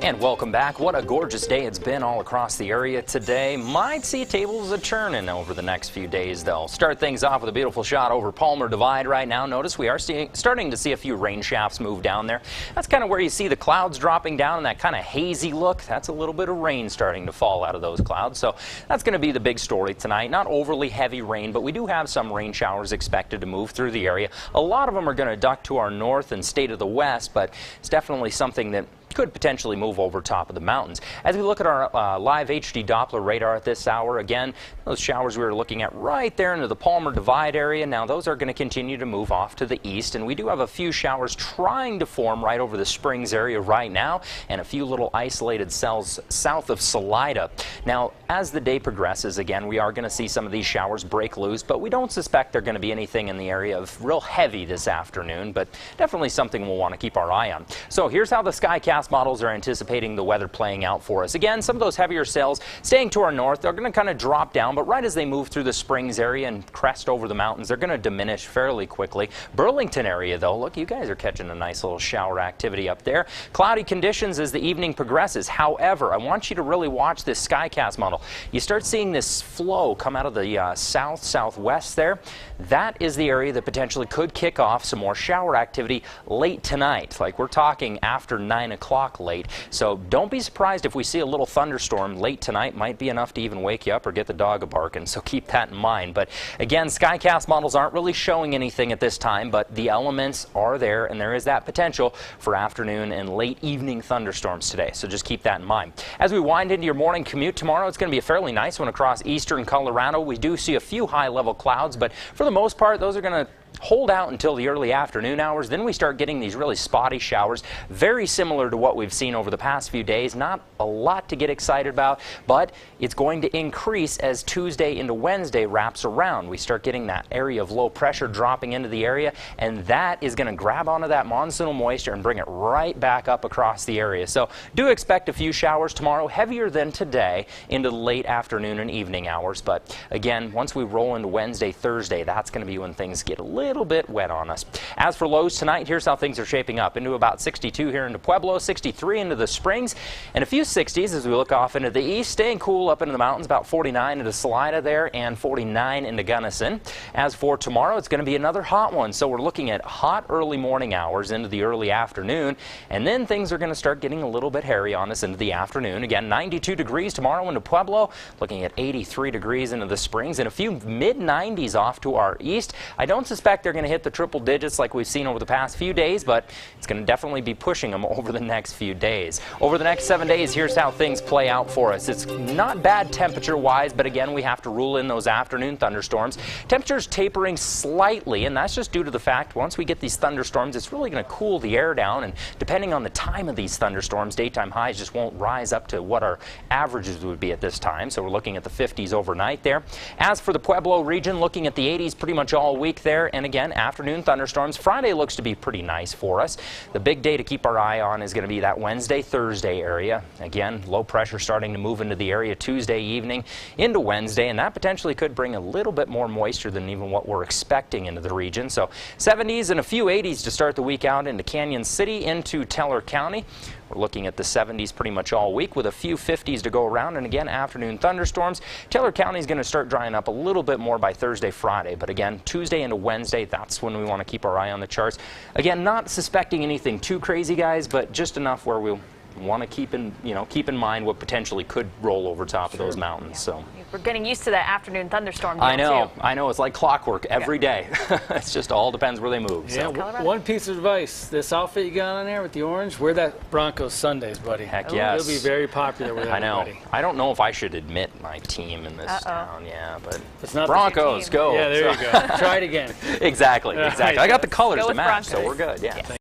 And welcome back. What a gorgeous day it's been all across the area today. Might see tables a-turning over the next few days, though. Start things off with a beautiful shot over Palmer Divide right now. Notice we are starting to see a few rain shafts move down there. That's kind of where you see the clouds dropping down and that kind of hazy look. That's a little bit of rain starting to fall out of those clouds. So that's going to be the big story tonight. Not overly heavy rain, but we do have some rain showers expected to move through the area. A lot of them are going to duck to our north and stay to the west, but it's definitely something that could potentially move over top of the mountains. As we look at our live HD Doppler radar at this hour, again, those showers we were looking at right there into the Palmer Divide area. Now those are going to continue to move off to the east, and we do have a few showers trying to form right over the Springs area right now, and a few little isolated cells south of Salida. Now, as the day progresses, again, we are going to see some of these showers break loose, but we don't suspect they're going to be anything in the area of real heavy this afternoon, but definitely something we'll want to keep our eye on. So here's how the SkyCast models are anticipating the weather playing out for us. Again, some of those heavier cells staying to our north, they're going to kind of drop down, but right as they move through the Springs area and crest over the mountains, they're going to diminish fairly quickly. Burlington area, though, look, you guys are catching a nice little shower activity up there. Cloudy conditions as the evening progresses. However, I want you to really watch this SkyCast model. You start seeing this flow come out of the southwest there. That is the area that potentially could kick off some more shower activity late tonight. Like, we're talking after 9 o'clock late. So don't be surprised if we see a little thunderstorm late tonight. Might be enough to even wake you up or get the dog a-barking, so keep that in mind. But again, SkyCast models aren't really showing anything at this time, but the elements are there, and there is that potential for afternoon and late evening thunderstorms today. So just keep that in mind. As we wind into your morning commute tomorrow, it's going to be a fairly nice one across eastern Colorado. We do see a few high-level clouds, but for the most part, those are going to hold out until the early afternoon hours. Then we start getting these really spotty showers, very similar to what we've seen over the past few days. Not a lot to get excited about, but it's going to increase as Tuesday into Wednesday wraps around. We start getting that area of low pressure dropping into the area, and that is going to grab onto that monsoonal moisture and bring it right back up across the area. So do expect a few showers tomorrow, heavier than today, into the late afternoon and evening hours. But again, once we roll into Wednesday, Thursday, that's going to be when things get a little bit wet on us. As for lows tonight, here's how things are shaping up. Into about 62 here into Pueblo, 63 into the Springs, and a few 60s as we look off into the east, staying cool up into the mountains, about 49 into Salida there and 49 into Gunnison. As for tomorrow, it's going to be another hot one, so we're looking at hot early morning hours into the early afternoon, and then things are going to start getting a little bit hairy on us into the afternoon. Again, 92 degrees tomorrow into Pueblo, looking at 83 degrees into the Springs, and a few mid-90s off to our east. I don't suspect they're going to hit the triple digits like we've seen over the past few days, but it's going to definitely be pushing them over the next few days. Over the next 7 days, here's how things play out for us. It's not bad temperature-wise, but again, we have to rule in those afternoon thunderstorms. Temperatures tapering slightly, and that's just due to the fact once we get these thunderstorms, it's really going to cool the air down, and depending on the time of these thunderstorms, daytime highs just won't rise up to what our averages would be at this time, so we're looking at the 50s overnight there. As for the Pueblo region, looking at the 80s pretty much all week there, and again, afternoon thunderstorms. Friday looks to be pretty nice for us. The big day to keep our eye on is going to be that Wednesday, Thursday area. Again, low pressure starting to move into the area Tuesday evening into Wednesday, and that potentially could bring a little bit more moisture than even what we're expecting into the region. So 70s and a few 80s to start the week out into Canyon City, into Teller County. We're looking at the 70s pretty much all week with a few 50s to go around, and again, afternoon thunderstorms. Teller County is going to start drying up a little bit more by Thursday, Friday, but again, Tuesday into Wednesday, that's when we want to keep our eye on the charts. Again, not suspecting anything too crazy, guys, but just enough where we'll want to keep in mind what potentially could roll over top of those mountains. Yeah. So we're getting used to that afternoon thunderstorm. I know. It's like clockwork every day. It's just all depends where they move. Yeah. So. One piece of advice: this outfit you got on there with the orange, wear that Broncos Sundays, buddy. Heck yes. It'll be very popular with everybody. I know. I don't know if I should admit my team in this town. Yeah, but it's not Broncos. Go. Yeah, there you go. Try it again. Exactly. Right. I got the colors to match, Broncos. so we're good. Yeah.